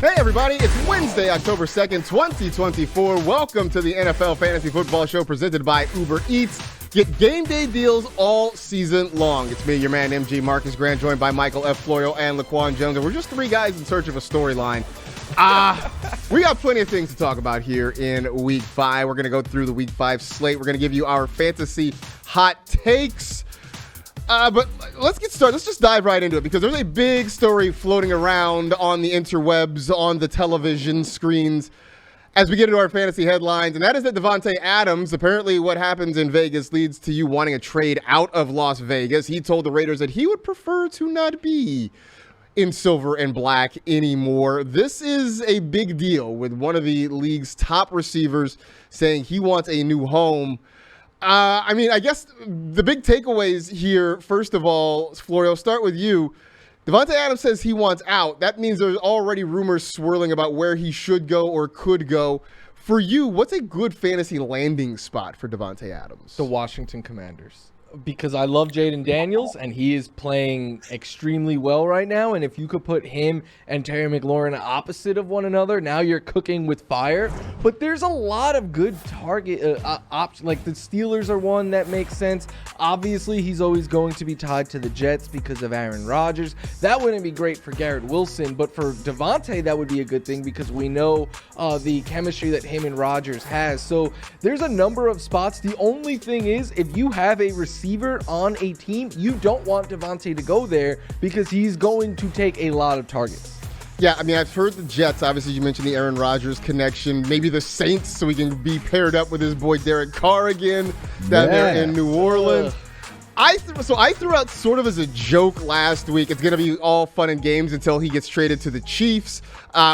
Hey everybody, it's Wednesday, October 2nd, 2024. Welcome to the NFL Fantasy Football Show presented by Uber Eats. Get game day deals all season long. It's me, your man, MG Marcus Grant, joined by Michael F. Florio and Laquan Jones. And we're just three guys in search of a storyline. We got plenty of things to talk about here in Week 5. We're going to go through the Week 5 slate. We're going to give you our fantasy hot takes. But let's get started. Let's just dive right into it because there's a big story floating around on the interwebs, on the television screens as we get into our fantasy headlines. And that is that Devante Adams, apparently what happens in Vegas leads to you wanting a trade out of Las Vegas. He told the Raiders that he would prefer to not be in silver and black anymore. This is a big deal with one of the league's top receivers saying he wants a new home. I guess the big takeaways here, first of all, Florio, start with you. Devante Adams says he wants out. That means there's already rumors swirling about where he should go or could go. For you, what's a good fantasy landing spot for Devante Adams? The Washington Commanders. Because I love Jaden Daniels, and he is playing extremely well right now. And if you could put him and Terry McLaurin opposite of one another, now you're cooking with fire. But there's a lot of good target options. Like the Steelers are one that makes sense. Obviously, he's always going to be tied to the Jets because of Aaron Rodgers. That wouldn't be great for Garrett Wilson. But for Devante, that would be a good thing because we know the chemistry that him and Rodgers has. So there's a number of spots. The only thing is, if you have a receiver on a team, you don't want Devante to go there because he's going to take a lot of targets. Yeah, I mean, I've heard the Jets. Obviously, you mentioned the Aaron Rodgers connection. Maybe the Saints, so he can be paired up with his boy Derek Carr again down there in New Orleans. I threw out sort of as a joke last week. It's going to be all fun and games until he gets traded to the Chiefs,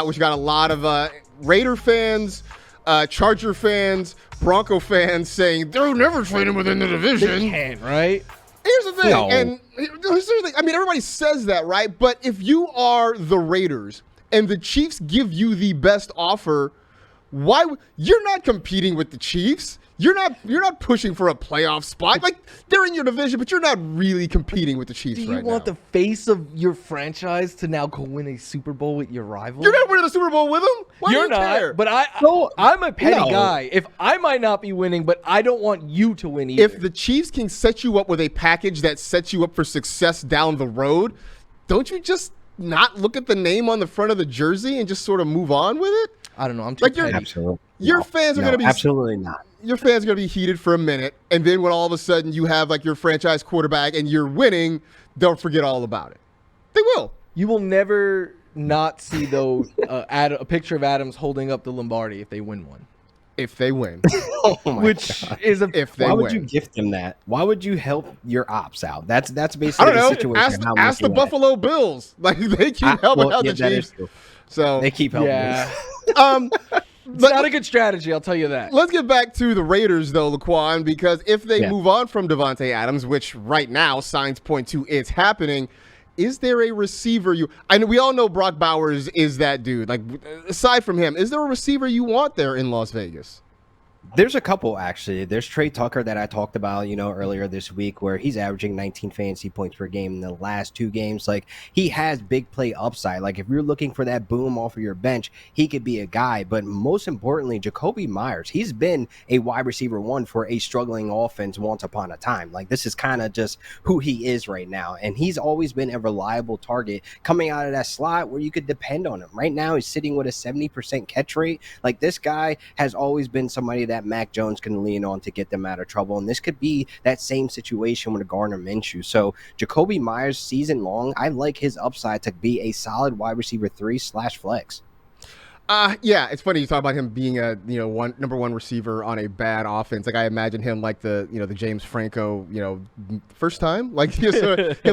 which got a lot of Raider fans, Charger fans, Bronco fans saying they'll never trade him within the division. They can't, right? Here's the thing, and here's the thing. I mean, everybody says that, right? But if you are the Raiders and the Chiefs give you the best offer, you're not competing with the Chiefs. You're not pushing for a playoff spot. Like, they're in your division, but you're not really competing with the Chiefs right now. Do you want the face of your franchise to now go win a Super Bowl with your rival? You're not winning a Super Bowl with them? Why You're do you not, care? but I'm a petty guy. If I might not be winning, but I don't want you to win either. If the Chiefs can set you up with a package that sets you up for success down the road, don't you just not look at the name on the front of the jersey and just sort of move on with it? I don't know. I'm too petty. Absolutely. Your fans are going to be absolutely not. Your fans are going to be heated for a minute, and then when all of a sudden you have like your franchise quarterback and you're winning, they'll forget all about it. They will. You will never not see though a picture of Adams holding up the Lombardi if they win one. If they win, which is if they why win. would you gift them that? Why would you help your ops out? That's basically I don't know. the situation. Ask the Buffalo Bills. Like they keep helping out the Chiefs. So they keep helping. Yeah. It's But not a good strategy, I'll tell you that. Let's get back to the Raiders, though, Laquan, because if they move on from Devante Adams, which right now signs point to it's happening, is there a receiver I know we all know Brock Bowers is that dude. Like, aside from him, is there a receiver you want there in Las Vegas? There's a couple, actually. There's Trey Tucker that I talked about, earlier this week, where he's averaging 19 fantasy points per game in the last 2 games. Like, he has big play upside. Like, if you're looking for that boom off of your bench, he could be a guy. But most importantly, Jacoby Myers, he's been a wide receiver 1 for a struggling offense once upon a time. Like, this is kind of just who he is right now. And he's always been a reliable target coming out of that slot where you could depend on him. Right now, he's sitting with a 70% catch rate. Like, this guy has always been somebody that Mac Jones can lean on to get them out of trouble. And this could be that same situation with Gardner Minshew. So Jacoby Myers season long, I like his upside to be a solid wide receiver 3/flex. Yeah, it's funny you talk about him being a number 1 receiver on a bad offense. Like I imagine him like the James Franco first time, like him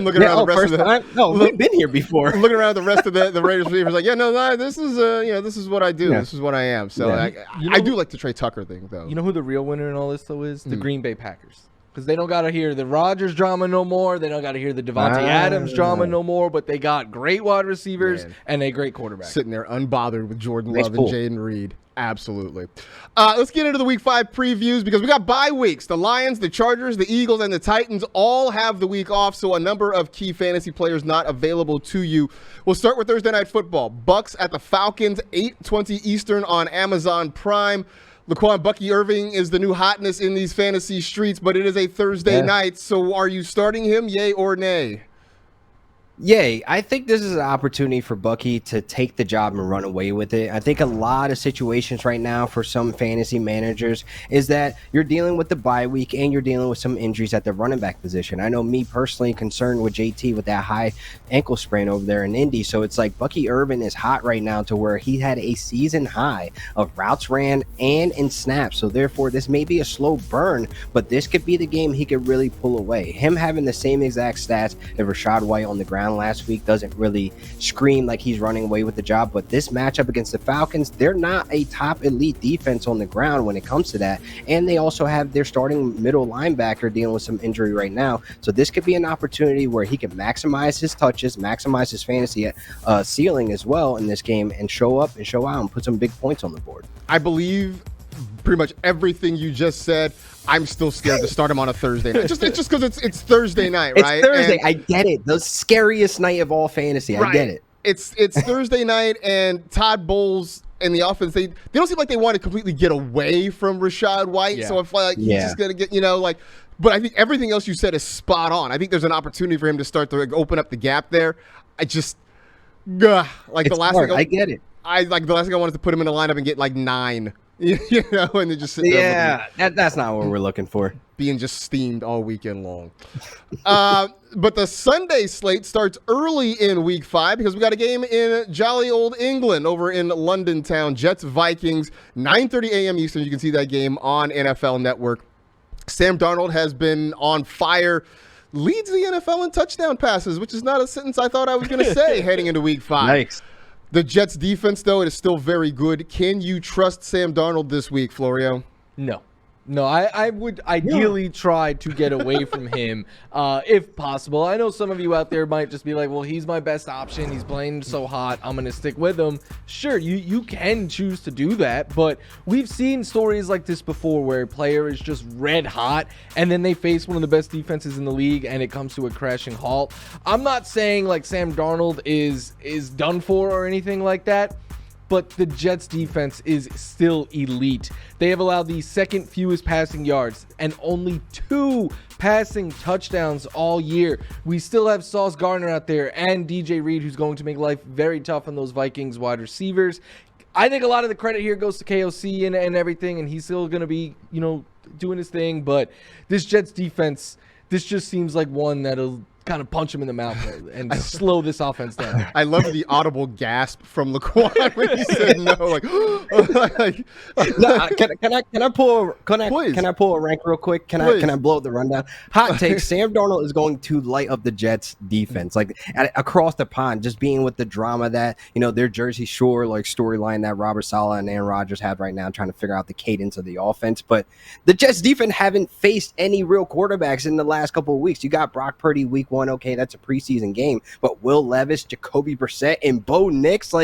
looking around the rest of the time? No, we've been here before. Looking around the rest of the Raiders receivers, like this is this is what I do. Yeah. This is what I am. So I do like the Trey Tucker thing though. You know who the real winner in all this though is? The Green Bay Packers. Because they don't got to hear the Rodgers drama no more. They don't got to hear the Devante Adams drama no more. But they got great wide receivers and a great quarterback. Sitting there unbothered with Jordan Love and Jaden Reed. Absolutely. Let's get into the Week 5 previews because we got bye weeks. The Lions, the Chargers, the Eagles, and the Titans all have the week off, so a number of key fantasy players not available to you. We'll start with Thursday Night Football. Bucs at the Falcons, 8:20 Eastern on Amazon Prime. Laquan, Bucky Irving is the new hotness in these fantasy streets, but it is a Thursday night, so are you starting him, yay or nay? Yay. I think this is an opportunity for Bucky to take the job and run away with it. I think a lot of situations right now for some fantasy managers is that you're dealing with the bye week and you're dealing with some injuries at the running back position. I know me personally concerned with JT with that high ankle sprain over there in Indy. So it's like Bucky Irvin is hot right now to where he had a season high of routes ran and in snaps. So therefore, this may be a slow burn, but this could be the game he could really pull away. Him having the same exact stats as Rachaad White on the ground last week doesn't really scream like he's running away with the job, but this matchup against the Falcons, they're not a top elite defense on the ground when it comes to that, and they also have their starting middle linebacker dealing with some injury right now, so this could be an opportunity where he can maximize his touches, maximize his fantasy ceiling as well in this game, and show up and show out and put some big points on the board. I believe pretty much everything you just said. I'm still scared to start him on a Thursday night. It's just because it's Thursday night, right? It's Thursday. And I get it. The scariest night of all fantasy. I get it. It's Thursday night, and Todd Bowles and the offense, they don't seem like they want to completely get away from Rachaad White. Yeah. So I feel like he's just going to get, but I think everything else you said is spot on. I think there's an opportunity for him to start to open up the gap there. I just, the last thing I get it. The last thing I wanted to put him in the lineup and get 9. And then just sit there. Yeah, that's not what we're looking for. Being just steamed all weekend long. But the Sunday slate starts early in Week 5 because we got a game in jolly old England over in London town. Jets Vikings, 9:30 a.m. Eastern. You can see that game on NFL Network. Sam Darnold has been on fire. Leads the NFL in touchdown passes, which is not a sentence I thought I was going to say heading into Week 5. Nice. The Jets defense, though, it is still very good. Can you trust Sam Darnold this week, Florio? No, I would ideally try to get away from him if possible. I know some of you out there might just be like, well, he's my best option. He's playing so hot. I'm going to stick with him. Sure, you can choose to do that, but we've seen stories like this before where a player is just red hot and then they face one of the best defenses in the league and it comes to a crashing halt. I'm not saying like Sam Darnold is done for or anything like that, but the Jets defense is still elite. They have allowed the second fewest passing yards and only 2 passing touchdowns all year. We still have Sauce Gardner out there and DJ Reed, who's going to make life very tough on those Vikings wide receivers. I think a lot of the credit here goes to KOC and everything, and he's still going to be, doing his thing. But this Jets defense, this just seems like one that'll kind of punch him in the mouth and slow this offense down. I love the audible gasp from Laquan when he said no. Can I pull a rank real quick? Can I blow the rundown? Hot take: Sam Darnold is going to light up the Jets defense, across the pond, just being with the drama that their Jersey Shore storyline that Robert Saleh and Aaron Rodgers have right now, trying to figure out the cadence of the offense. But the Jets defense haven't faced any real quarterbacks in the last couple of weeks. You got Brock Purdy week 1. Okay, that's a preseason game, but Will Levis, Jacoby Brissett, and Bo Nix,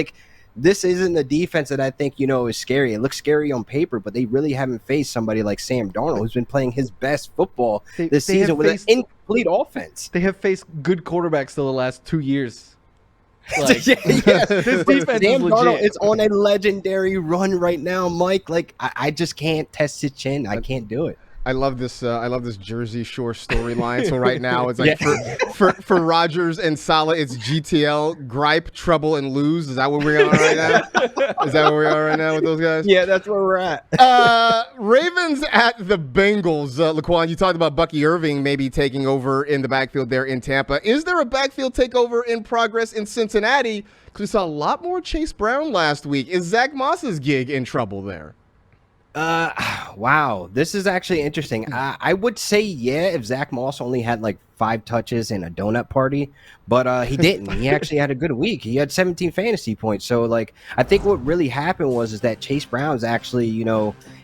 this isn't a defense that I think is scary. It looks scary on paper, but they really haven't faced somebody like Sam Darnold, who's been playing his best football this season with an incomplete offense. They have faced good quarterbacks the last 2 years. This defense Sam Darnold is on a legendary run right now, Mike. I just can't test his chin. I can't do it. I love this Jersey Shore storyline. So right now it's for Rodgers and Saleh, it's GTL, gripe, trouble, and lose. Is that where we are right now? Is that where we are right now with those guys? Yeah, that's where we're at. Ravens at the Bengals. Laquan, you talked about Bucky Irving maybe taking over in the backfield there in Tampa. Is there a backfield takeover in progress in Cincinnati? Because we saw a lot more Chase Brown last week. Is Zach Moss's gig in trouble there? Wow, this is actually interesting. I would say, if Zach Moss only had 5 touches and a donut party, but he didn't. He actually had a good week. He had 17 fantasy points. So, like, I think what really happened is that Chase Brown's actually,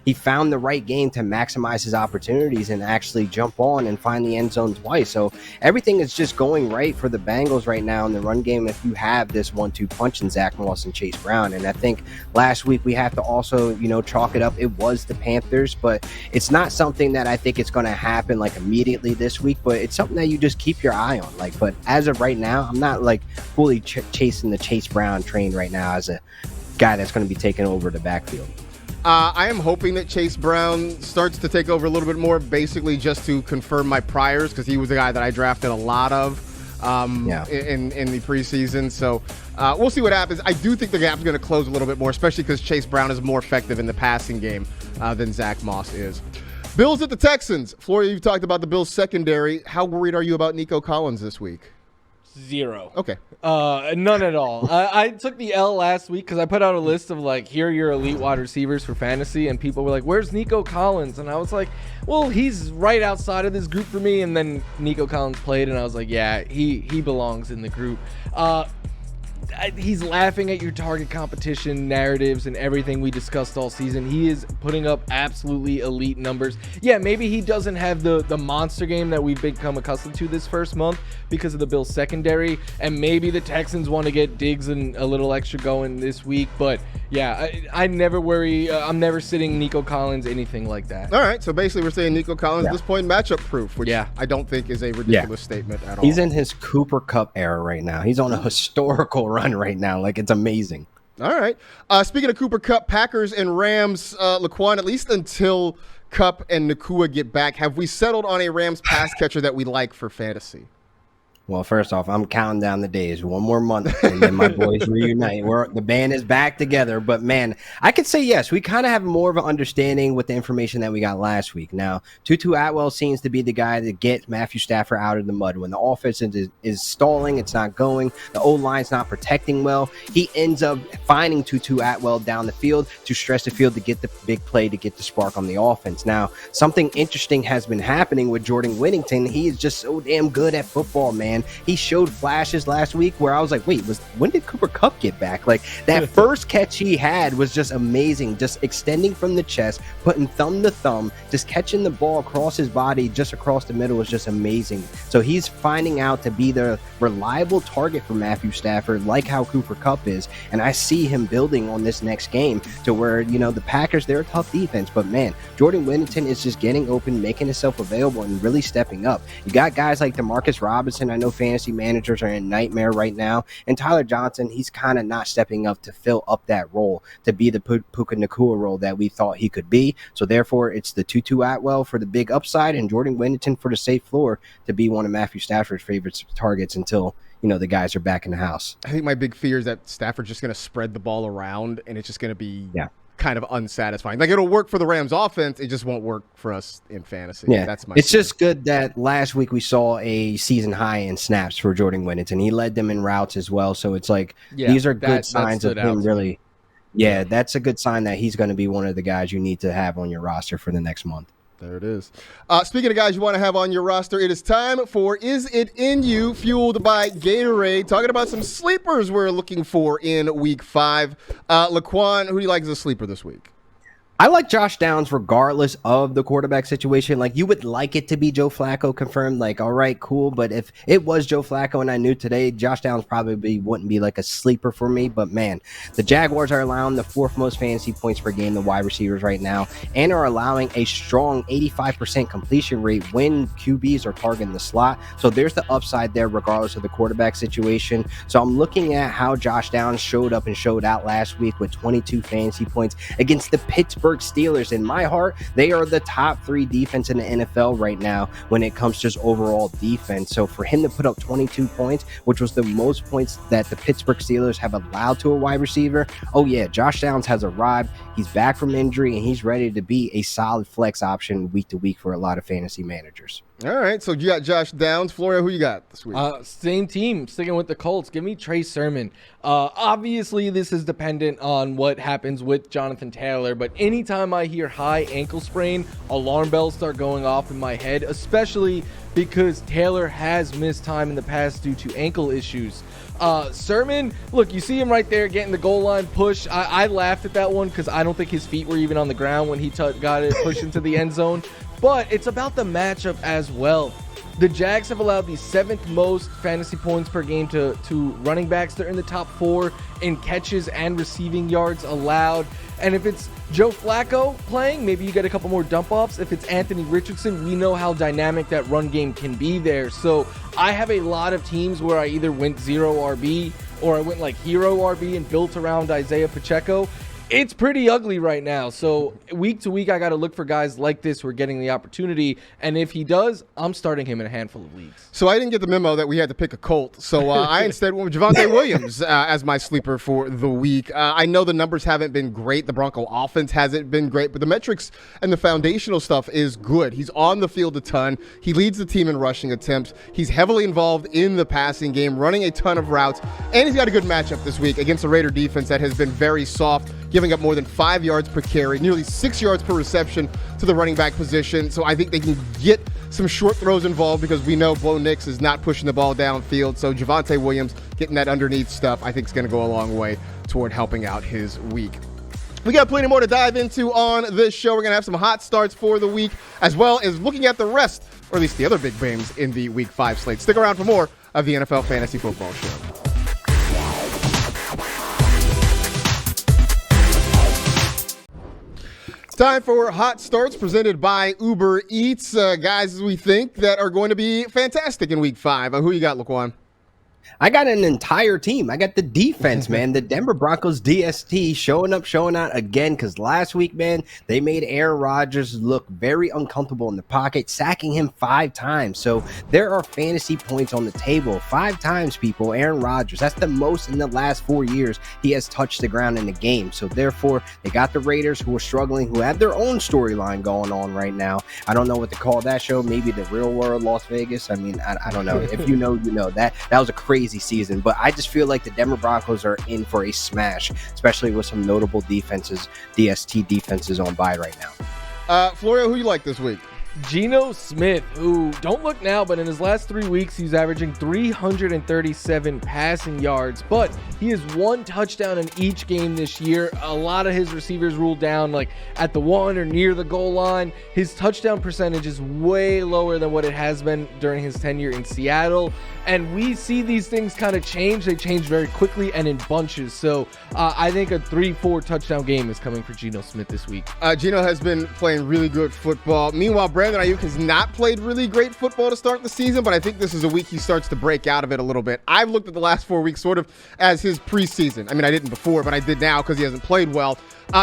he found the right game to maximize his opportunities and actually jump on and find the end zone twice. So everything is just going right for the Bengals right now in the run game if you have this 1-2 punch in Zach Moss and Chase Brown. And I think last week we have to also, chalk it up. It was the Panthers, but it's not something that I think it's going to happen like immediately this week, but it's something that you just keep your eye on. Like, but as of right now, I'm not like fully chasing the Chase Brown train right now as a guy that's going to be taking over the backfield. I am hoping that Chase Brown starts to take over a little bit more, basically just to confirm my priors, because he was a guy that I drafted a lot of in the preseason. So we'll see what happens. I do think the gap's going to close a little bit more, especially because Chase Brown is more effective in the passing game than Zach Moss is. Bills at the Texans. Floria, you've talked about the Bills secondary. How worried are you about Nico Collins this week? 0. Okay. None at all. I took the L last week because I put out a list of, like, here are your elite wide receivers for fantasy, and people were like, where's Nico Collins? And I was like, well, he's right outside of this group for me. And then Nico Collins played, and I was like, yeah, he belongs in the group. He's laughing at your target competition narratives and everything we discussed all season. He is putting up absolutely elite numbers. Yeah, maybe he doesn't have the monster game that we've become accustomed to this first month because of the Bills secondary, and maybe the Texans want to get Diggs and a little extra going this week. But yeah, I never worry. I'm never sitting Nico Collins, anything like that. All right, so basically we're saying Nico Collins at this point matchup proof, which I don't think is a ridiculous statement at all. He's in his Cooper Kupp era right now. He's on a historical run right now. Like, it's amazing. All right. Speaking of Cooper Kupp, Packers and Rams, Laquan, at least until Kupp and Nakua get back, have we settled on a Rams pass catcher that we like for fantasy? Well, first off, I'm counting down the days. 1 more month, and then my boys reunite. The band is back together. But, man, I could say yes. We kind of have more of an understanding with the information that we got last week. Now, Tutu Atwell seems to be the guy to get Matthew Stafford out of the mud. When the offense is stalling, it's not going, the O-line's not protecting well, he ends up finding Tutu Atwell down the field to stretch the field to get the big play, to get the spark on the offense. Now, something interesting has been happening with Jordan Whittington. He is just so damn good at football, man. He showed flashes last week where I was like, wait, when did Cooper Kupp get back? Like, that first catch he had was just amazing, just extending from the chest, putting thumb to thumb, just catching the ball across his body, just across the middle was just amazing. So he's finding out to be the reliable target for Matthew Stafford, like how Cooper Kupp is. And I see him building on this next game to where, the Packers, they're a tough defense, but man, Jordan Whittington is just getting open, making himself available, and really stepping up. You got guys like DeMarcus Robinson. I know fantasy managers are in nightmare right now, and Tyler Johnson, he's kind of not stepping up to fill up that role, to be the Puka Nacua role that we thought he could be. So therefore, it's the Tutu Atwell for the big upside and Jordan Whittington for the safe floor to be one of Matthew Stafford's favorite targets until the guys are back in the house. I think my big fear is that Stafford's just going to spread the ball around, and it's just going to be kind of unsatisfying. Like, it'll work for the Rams offense, it just won't work for us in fantasy. Yeah, that's my it's fear. Just good that last week we saw a season high in snaps for Jordan Whittington. He led them in routes as well, so it's like these are good signs of him really. Yeah, that's a good sign that he's going to be one of the guys you need to have on your roster for the next month. There it is. Speaking of guys you want to have on your roster, it is time for Is It In You, fueled by Gatorade. Talking about some sleepers we're looking for in Week 5. Laquan, who do you like as a sleeper this week? I like Josh Downs regardless of the quarterback situation. Like, you would like it to be Joe Flacco confirmed. Like, all right, cool. But if it was Joe Flacco and I knew today, Josh Downs probably wouldn't be like a sleeper for me. But, man, the Jaguars are allowing the 4th most fantasy points per game, the wide receivers right now, and are allowing a strong 85% completion rate when QBs are targeting the slot. So there's the upside there regardless of the quarterback situation. So I'm looking at how Josh Downs showed up and showed out last week with 22 fantasy points against the Pittsburgh Steelers. In my heart, they are the top 3 defense in the NFL right now when it comes to just overall defense. So for him to put up 22 points, which was the most points that the Pittsburgh Steelers have allowed to a wide receiver, oh yeah, Josh Downs has arrived. He's back from injury, and he's ready to be a solid flex option week to week for a lot of fantasy managers. All right, so you got Josh Downs. Floria, who you got this week? Same team, sticking with the Colts. Give me Trey Sermon. Obviously, this is dependent on what happens with Jonathan Taylor, but any anytime I hear high ankle sprain, alarm bells start going off in my head, especially because Taylor has missed time in the past due to ankle issues. Sermon, look, you see him right there getting the goal line push. I laughed at that one because I don't think his feet were even on the ground when he got it pushed into the end zone. But it's about the matchup as well. The Jags have allowed the 7th most fantasy points per game to running backs. They're in the top 4 in catches and receiving yards allowed. And if it's Joe Flacco playing, maybe you get a couple more dump-offs. If it's Anthony Richardson, we know how dynamic that run game can be there. So I have a lot of teams where I either went 0 RB or I went like hero RB and built around Isaiah Pacheco. It's pretty ugly right now. So week to week, I got to look for guys like this who are getting the opportunity. And if he does, I'm starting him in a handful of leagues. So I didn't get the memo that we had to pick a Colt. So I instead went with Devante Williams as my sleeper for the week. I know the numbers haven't been great. The Bronco offense hasn't been great, but the metrics and the foundational stuff is good. He's on the field a ton. He leads the team in rushing attempts. He's heavily involved in the passing game, running a ton of routes. And he's got a good matchup this week against a Raider defense that has been very soft, giving up more than 5 yards per carry, nearly 6 yards per reception to the running back position. So I think they can get some short throws involved because we know Bo Nix is not pushing the ball downfield. So Devante Williams getting that underneath stuff I think is going to go a long way toward helping out his week. We got plenty more to dive into on this show. We're going to have some hot starts for the week, as well as looking at the rest, or at least the other big games in the Week 5 slate. Stick around for more of the NFL Fantasy Football Show. Time for hot starts presented by Uber Eats. Guys, we think that are going to be fantastic in Week 5. Who you got, Laquan? I got an entire team. I got the defense, man. The Denver Broncos DST showing out again because last week, man, they made Aaron Rodgers look very uncomfortable in the pocket, sacking him 5 times. So there are fantasy points on the table. 5 times, people. Aaron Rodgers. That's the most in the last 4 years he has touched the ground in the game. So therefore, they got the Raiders who are struggling, who have their own storyline going on right now. I don't know what to call that show. Maybe the real world Las Vegas. I mean, I don't know. If you know, you know. That was a crazy season, but I just feel like the Denver Broncos are in for a smash, especially with some notable defenses, DST defenses on bye right now. Florio, who you like this week? Geno Smith, who, don't look now, but in his last 3 weeks, he's averaging 337 passing yards, but he has 1 touchdown in each game this year. A lot of his receivers ruled down like at the 1 or near the goal line. His touchdown percentage is way lower than what it has been during his tenure in Seattle, and we see these things kind of change. They change very quickly and in bunches, so I think a 3-4 touchdown game is coming for Geno Smith this week. Geno has been playing really good football. Meanwhile, Brandon Ayuk has not played really great football to start the season, but I think this is a week he starts to break out of it a little bit. I've looked at the last 4 weeks sort of as his preseason. I mean, I didn't before, but I did now because he hasn't played well.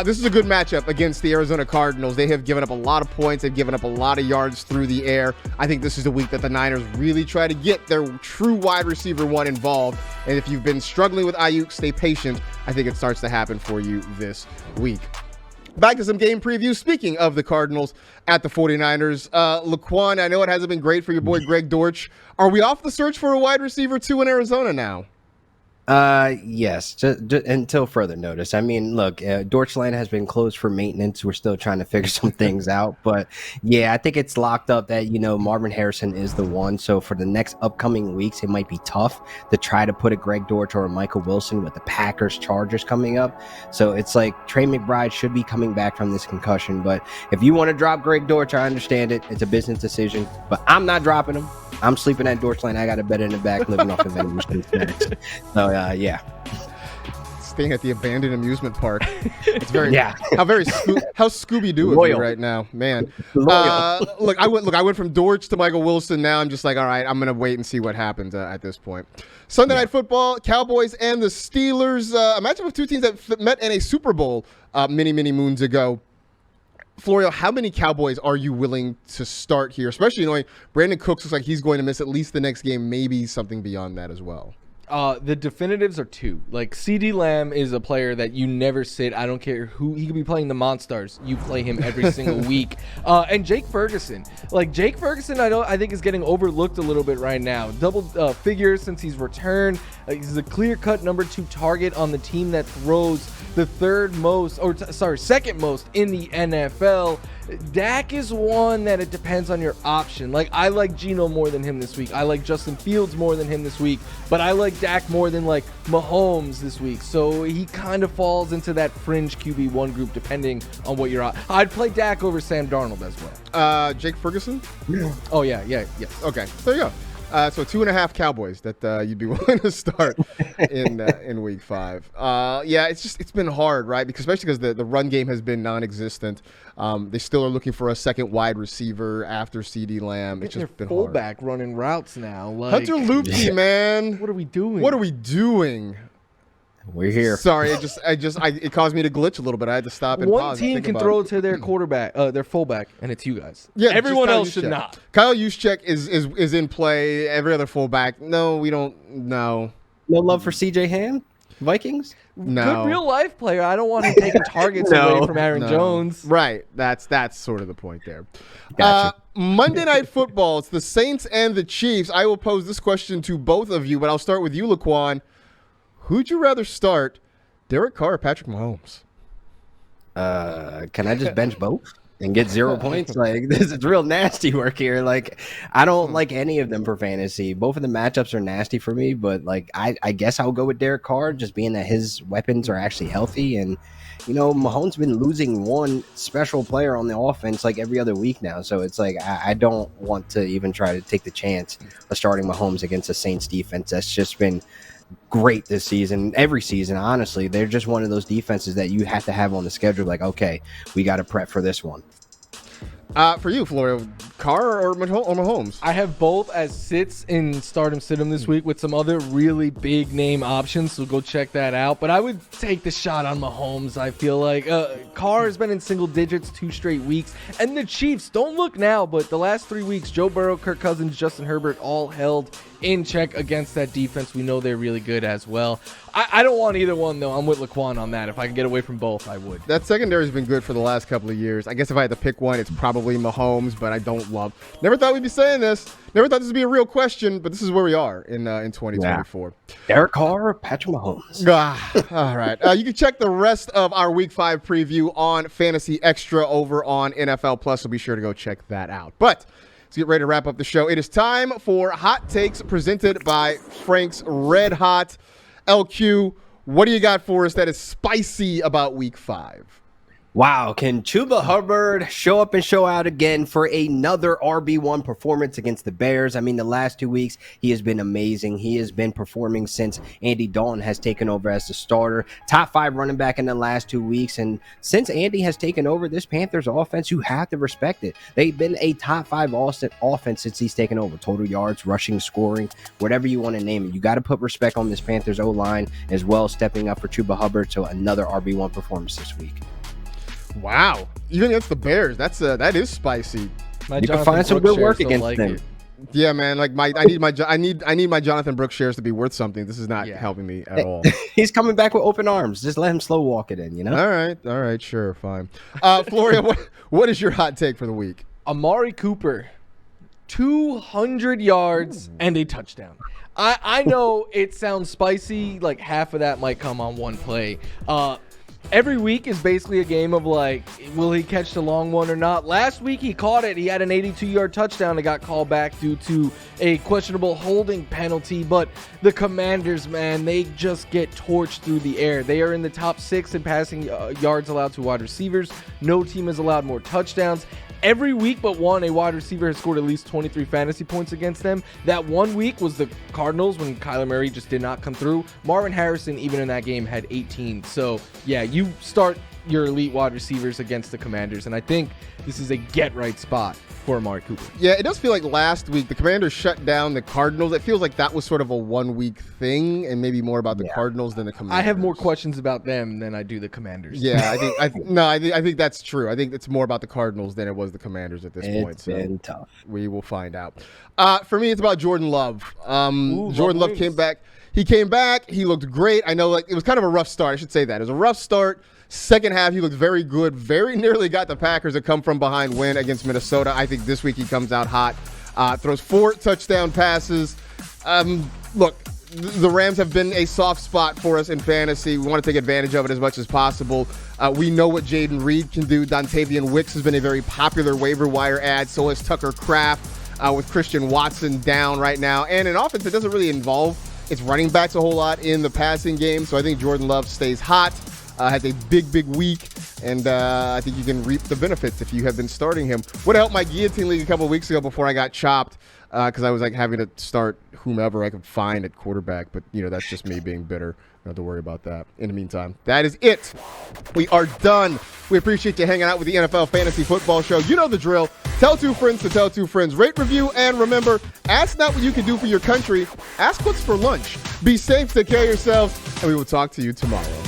This is a good matchup against the Arizona Cardinals. They have given up a lot of points. They've given up a lot of yards through the air. I think this is a week that the Niners really try to get their true wide receiver 1 involved. And if you've been struggling with Ayuk, stay patient. I think it starts to happen for you this week. Back to some game previews. Speaking of the Cardinals at the 49ers, Laquan, I know it hasn't been great for your boy Greg Dortch. Are we off the search for a wide receiver 2 in Arizona now? Yes, just until further notice. I mean, look, Dorchland has been closed for maintenance. We're still trying to figure some things out, but yeah, I think it's locked up that, Marvin Harrison is the one. So for the next upcoming weeks, it might be tough to try to put a Greg Dortch or a Michael Wilson with the Packers Chargers coming up. So it's like Trey McBride should be coming back from this concussion, but if you want to drop Greg Dortch, I understand it. It's a business decision, but I'm not dropping him. I'm sleeping at Dorchland. I got a bed in the back, living off the vending machine snacks. So yeah. Staying at the abandoned amusement park. It's very how Scooby-Doo of you right now, man. Look, I went from Dortch to Michael Wilson. Now I'm just like, all right, I'm gonna wait and see what happens at this point. Sunday Night Football, Cowboys and the Steelers. A matchup of 2 teams that met in a Super Bowl many moons ago. Florio, how many Cowboys are you willing to start here, especially knowing Brandon Cooks looks like he's going to miss at least the next game, maybe something beyond that as well? The definitives are two. Like, CD Lamb is a player that you never sit. I don't care who. He could be playing the Monstars. You play him every single week. And Jake Ferguson. Like, Jake Ferguson, I think is getting overlooked a little bit right now. Double figures since he's returned. He's a clear-cut number 2 target on the team that throws the second most in the NFL. Dak is one that it depends on your option. Like, I like Geno more than him this week. I like Justin Fields more than him this week. But I like Dak more than, like, Mahomes this week. So he kind of falls into that fringe QB1 group depending on what you're on. I'd play Dak over Sam Darnold as well. Jake Ferguson? Oh, yeah, yes. Okay, there you go. So 2.5 Cowboys that you'd be willing to start in week 5. Yeah, it's been hard, right? Especially because the run game has been non-existent. They still are looking for a second wide receiver after CD Lamb. It's just been fullback hard. Running routes now. Like, Hunter Luepke, man. What are we doing? We're here. Sorry, it caused me to glitch a little bit. I had to stop and One pause. team can throw to their quarterback, their fullback, and it's you guys. Yeah, everyone Kyle else Juszczyk. should not. Kyle Juszczyk is in play. Every other fullback. No, we don't. No. No love for CJ Ham? Vikings? No. Good real life player. I don't want him taking targets away from Aaron Jones. Right. That's sort of the point there. Gotcha. Monday Night Football. It's the Saints and the Chiefs. I will pose this question to both of you, but I'll start with you, Laquan. Who'd you rather start, Derek Carr or Patrick Mahomes? Can I just bench both and get 0 points? Like, this is real nasty work here. Like, I don't like any of them for fantasy. Both of the matchups are nasty for me, but like, I guess I'll go with Derek Carr, just being that his weapons are actually healthy. And, you know, Mahomes been losing one special player on the offense like every other week now. So it's like, I don't want to even try to take the chance of starting Mahomes against the Saints defense. That's just been great this season, every season, honestly. They're just one of those defenses that you have to have on the schedule. Like, okay, we got to prep for this one. For you, Florio, Carr or Mahomes? I have both as sits in start 'em sit 'em this week with some other really big name options, so go check that out. But I would take the shot on Mahomes. I feel like Carr has been in single digits 2 straight weeks, and the Chiefs, don't look now, but the last 3 weeks, Joe Burrow, Kirk Cousins, Justin Herbert all held in check against that defense. We know they're really good as well. I don't want either one, though. I'm with Laquan on that. If I can get away from both, I would. That secondary has been good for the last couple of years. I guess if I had to pick one, it's probably Mahomes, but I don't love. Never thought we'd be saying this. Never thought this would be a real question, but this is where we are in 2024. Yeah. Derek Carr or Patrick Mahomes? All right. You can check the rest of our Week 5 preview on Fantasy Extra over on NFL Plus, so be sure to go check that out. But let's get ready to wrap up the show. It is time for Hot Takes presented by Frank's Red Hot. LQ, what do you got for us that is spicy about Week 5? Wow, can Chuba Hubbard show up and show out again for another RB1 performance against the Bears? I mean, the last 2 weeks, he has been amazing. He has been performing since Andy Dalton has taken over as the starter. Top 5 running back in the last 2 weeks. And since Andy has taken over this Panthers offense, you have to respect it. They've been a top 5 offense since he's taken over. Total yards, rushing, scoring, whatever you want to name it. You got to put respect on this Panthers O-line as well, stepping up for Chuba Hubbard. So another RB1 performance this week. Wow, even against the Bears, that is spicy. You can find some good work against them. Yeah, man. Like I need my Jonathan Brooks shares to be worth something. This is not helping me at all. He's coming back with open arms. Just let him slow walk it in. You know. All right, sure, fine. Floria, what is your hot take for the week? Amari Cooper, 200 yards and a touchdown. I know it sounds spicy. Like half of that might come on one play. Every week is basically a game of like, will he catch the long one or not? Last week he caught it. He had an 82-yard touchdown that got called back due to a questionable holding penalty. But the Commanders, man, they just get torched through the air. They are in the top 6 in passing yards allowed to wide receivers. No team has allowed more touchdowns. Every week but one, a wide receiver has scored at least 23 fantasy points against them. That 1 week was the Cardinals when Kyler Murray just did not come through. Marvin Harrison, even in that game, had 18. So, yeah, you start your elite wide receivers against the Commanders, and I think this is a get-right spot for Amari Cooper. Yeah, it does feel like last week the Commanders shut down the Cardinals. It feels like that was sort of a 1 week thing, and maybe more about the Cardinals than the Commanders. I have more questions about them than I do the Commanders. Yeah, I think that's true. I think it's more about the Cardinals than it was the Commanders at this point. It's been tough. We will find out. For me, it's about Jordan Love. Jordan Love came back. he came back. He looked great. I know, like, it was kind of a rough start. I should say that. It was a rough start. Second half, he looked very good. Very nearly got the Packers a come from behind win against Minnesota. I think this week he comes out hot. Throws 4 touchdown passes. Look, the Rams have been a soft spot for us in fantasy. We want to take advantage of it as much as possible. We know what Jaden Reed can do. Dontavian Wicks has been a very popular waiver wire ad. So is Tucker Kraft with Christian Watson down right now. And in offense, it doesn't really involve its running backs a whole lot in the passing game. So I think Jordan Love stays hot. Has a big week, and I think you can reap the benefits if you have been starting him. Would have helped my guillotine league a couple of weeks ago before I got chopped because I was like having to start whomever I could find at quarterback. But, that's just me being bitter. Don't have to worry about that. In the meantime, that is it. We are done. We appreciate you hanging out with the NFL Fantasy Football Show. You know the drill. Tell 2 friends to tell 2 friends. Rate, review, and remember, ask not what you can do for your country. Ask what's for lunch. Be safe, take care of yourselves, and we will talk to you tomorrow.